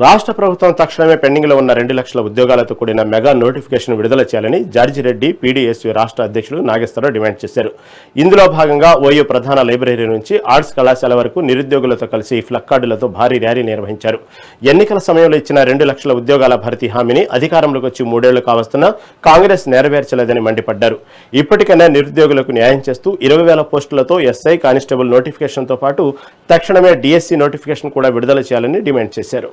రాష్ట్ర ప్రభుత్వం తక్షణమే పెండింగ్ లో ఉన్న 2 లక్షల ఉద్యోగాలతో కూడిన మెగా నోటిఫికేషన్ విడుదల చేయాలని జార్జిరెడ్డి పీడీఎస్యూ రాష్ట్ర అధ్యక్షులు నాగేశ్వరరావు డిమాండ్ చేశారు. ఇందులో భాగంగా ఓయూ ప్రధాన లైబ్రరీ నుంచి ఆర్ట్స్ కళాశాల వరకు నిరుద్యోగులతో కలిసి ఫ్లక్కార్డులతో భారీ ర్యాలీ నిర్వహించారు. ఎన్నికల సమయంలో ఇచ్చిన 2 లక్షల ఉద్యోగాల భర్తీ హామీని అధికారంలోకి వచ్చి 3 ఏళ్లు కావస్తున్నా కాంగ్రెస్ నెరవేర్చలేదని మండిపడ్డారు. ఇప్పటికైనా నిరుద్యోగులకు న్యాయం చేస్తూ 20,000 పోస్టులతో ఎస్ఐ కానిస్టేబుల్ నోటిఫికేషన్తో పాటు తక్షణమే డిఎస్సీ నోటిఫికేషన్ కూడా విడుదల చేయాలని డిమాండ్ చేశారు.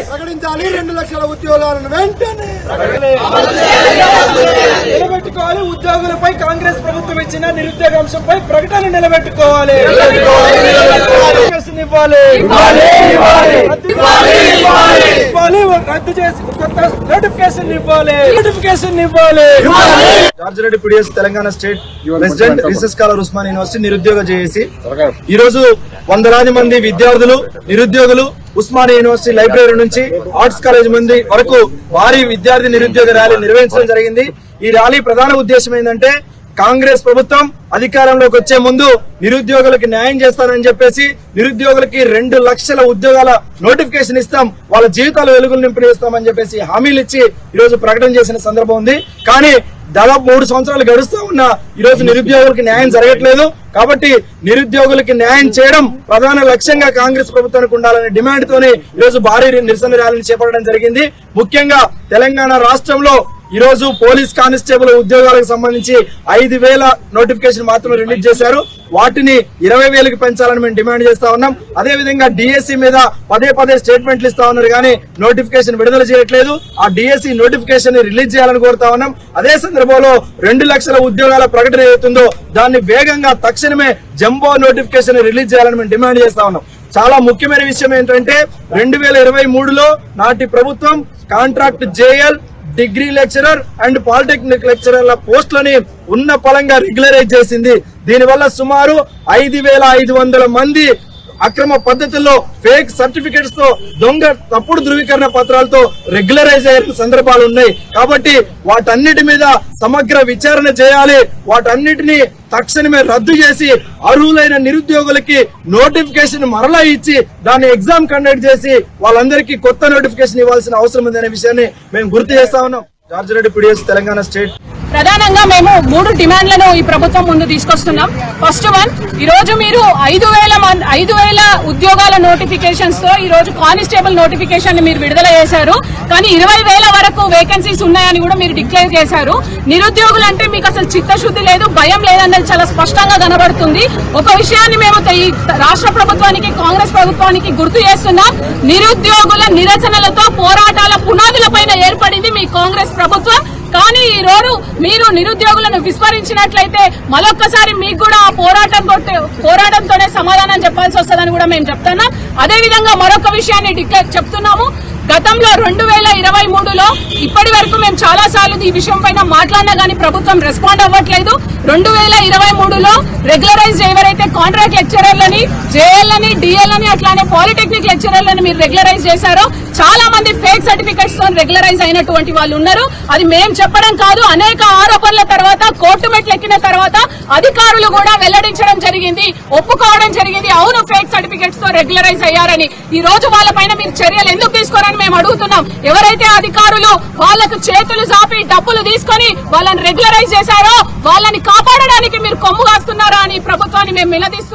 ప్రకటించాలి 2 లక్షల ఉద్యోగాలను వెంటనే నిలబెట్టుకోవాలి. ఉద్యోగులపై కాంగ్రెస్ ప్రభుత్వం ఇచ్చిన నిరుద్యోగ అంశంపై ప్రకటన నిలబెట్టుకోవాలి. రద్దు చేసి కొత్త నోటిఫికేషన్ ఇవ్వాలి. George Reddy PDS Telangana state president recess scholar Osmania university నిరుద్యోగ జేఏసీ ఈ రోజు వందలాది మంది విద్యార్థులు నిరుద్యోగులు ఉస్మానియా యూనివర్సిటీ లైబ్రరీ నుంచి ఆర్ట్స్ కాలేజ్ మంది వరకు భారీ విద్యార్థి నిరుద్యోగ ర్యాలీ నిర్వహించడం జరిగింది. ఈ ర్యాలీ ప్రధాన ఉద్దేశం ఏంటంటే కాంగ్రెస్ ప్రభుత్వం అధికారంలోకి వచ్చే ముందు నిరుద్యోగులకు న్యాయం చేస్తానని చెప్పేసి నిరుద్యోగులకి 2 లక్షల ఉద్యోగాల నోటిఫికేషన్ ఇస్తాం, వాళ్ళ జీవితాలు వెలుగులు నింపనిస్తామని చెప్పేసి హామీలు ఇచ్చి ఈ రోజు ప్రకటన చేసిన సందర్భం ఉంది. కానీ దాదాపు 3 సంవత్సరాలు గడుస్తూ ఉన్న ఈ రోజు నిరుద్యోగులకి న్యాయం జరగట్లేదు. కాబట్టి నిరుద్యోగులకి న్యాయం చేయడం ప్రధాన లక్ష్యంగా కాంగ్రెస్ ప్రభుత్వానికి ఉండాలనే డిమాండ్ తోనే ఈ రోజు భారీ నిరసన ర్యాలీని చేపట్టడం జరిగింది. ముఖ్యంగా తెలంగాణ రాష్ట్రంలో ఈ రోజు పోలీస్ కానిస్టేబుల్ ఉద్యోగాలకు సంబంధించి 5,000 నోటిఫికేషన్ మాత్రమే రిలీజ్ చేశారు. వాటిని 20,000కి పెంచాలని మేము డిమాండ్ చేస్తా ఉన్నాం. అదే విధంగా డిఎస్సీ మీద పదే స్టేట్మెంట్లు ఇస్తా ఉన్నారు కానీ నోటిఫికేషన్ విడుదల చేయట్లేదు. ఆ డిఎస్సీ నోటిఫికేషన్ రిలీజ్ చేయాలని కోరుతా ఉన్నాం. అదే సందర్భంలో 2 లక్షల ఉద్యోగాల ప్రకటన ఏదైతుందో దాన్ని వేగంగా తక్షణమే జంబో నోటిఫికేషన్ రిలీజ్ చేయాలని మేము డిమాండ్ చేస్తా ఉన్నాం. చాలా ముఖ్యమైన విషయం ఏంటంటే 2023లో నాటి ప్రభుత్వం contract JL, degree lecturer and polytechnic లెక్చరర్ల పోస్టులని ఉన్న పలంగా రెగ్యులరైజ్ చేసింది. దీనివల్ల సుమారు 5,500 మంది అక్రమ పద్ధతుల్లో ఫేక్ సర్టిఫికేట్స్ తో దొంగ తప్పుడు ధృవీకరణ పత్రాలతో రెగ్యులరైజ్ అయిన సందర్భాలు ఉన్నాయి. కాబట్టి వాటన్నిటి మీద సమగ్ర విచారణ చేయాలి. వాటన్నిటిని తక్షణమే రద్దు చేసి అర్హులైన నిరుద్యోగులకి నోటిఫికేషన్ మరలా ఇచ్చి దాన్ని ఎగ్జామ్ కండక్ట్ చేసి వాళ్ళందరికీ కొత్త నోటిఫికేషన్ ఇవ్వాల్సిన అవసరం ఉందనే విషయాన్ని మేము గుర్తు చేస్తా ఉన్నాం. జార్జిరెడ్డి పీడీఎస్ తెలంగాణ స్టేట్ ప్రధానంగా మేము 3 డిమాండ్లను ఈ ప్రభుత్వం ముందు తీసుకొస్తున్నాం. ఫస్ట్ వన్, ఈ రోజు మీరు 5,000 ఉద్యోగాల నోటిఫికేషన్స్ తో ఈ రోజు కానిస్టేబుల్ నోటిఫికేషన్ మీరు విడుదల చేశారు. కానీ 20,000 వరకు వేకెన్సీస్ ఉన్నాయని కూడా మీరు డిక్లేర్ చేశారు. నిరుద్యోగులు అంటే మీకు అసలు చిత్తశుద్ధి లేదు, భయం లేదన్నది చాలా స్పష్టంగా కనబడుతుంది. ఒక విషయాన్ని మేము రాష్ట్ర ప్రభుత్వానికి కాంగ్రెస్ ప్రభుత్వానికి గుర్తు చేస్తున్నాం. నిరుద్యోగుల నిరసనలతో పోరాటాల పునాదులపైన ఏర్పడింది మీ కాంగ్రెస్ ప్రభుత్వం. కానీ ఈ రోజు మీరు నిరుద్యోగులను విస్మరించినట్లయితే మరొక్కసారి మీకు కూడా ఆ పోరాటంతోనే సమాధానం చెప్పాల్సి వస్తుందని కూడా మేము చెప్తున్నాం. అదేవిధంగా మరొక విషయాన్ని చెప్తున్నాము. గతంలో 2023లో ఇప్పటి వరకు మేము చాలా సార్లు ఈ విషయం పైన మాట్లాడినా గానీ ప్రభుత్వం రెస్పాండ్ అవ్వట్లేదు. 2023లో రెగ్యులరైజ్ ఎవరైతే కాంట్రాక్ట్ లెక్చరర్లని, జేఎల్ని, డిఎల్ని అట్లానే పాలిటెక్నిక్ లెక్చరర్లని మీరు రెగ్యులరైజ్ చేశారో చాలా మంది ఫేక్ సర్టిఫికెట్స్ తో రెగ్యులరైజ్ అయినటువంటి వాళ్ళు ఉన్నారు. అది మేము చెప్పడం కాదు, అనేక ఆరోపణల తర్వాత కోర్టు మెట్లు ఎక్కిన తర్వాత అధికారులు కూడా వెల్లడించడం జరిగింది, ఒప్పుకోవడం జరిగింది. అవును, ఫేక్ సర్టిఫికెట్స్ తో రెగ్యులరైజ్ అయ్యారని. ఈ రోజు వాళ్ళపైన మీరు చర్యలు ఎందుకు తీసుకోరని మేము అడుగుతున్నాం. ఎవరైతే అధికారులు వాళ్లకు చేతులు చాపి డబ్బులు తీసుకొని వాళ్ళని రెగ్యులరైజ్ చేశారో వాళ్ళని కాపాడడానికి మీరు కొమ్ము కాస్తున్నారా అని ప్రభుత్వాన్ని మేము నిలదీస్తున్నాం.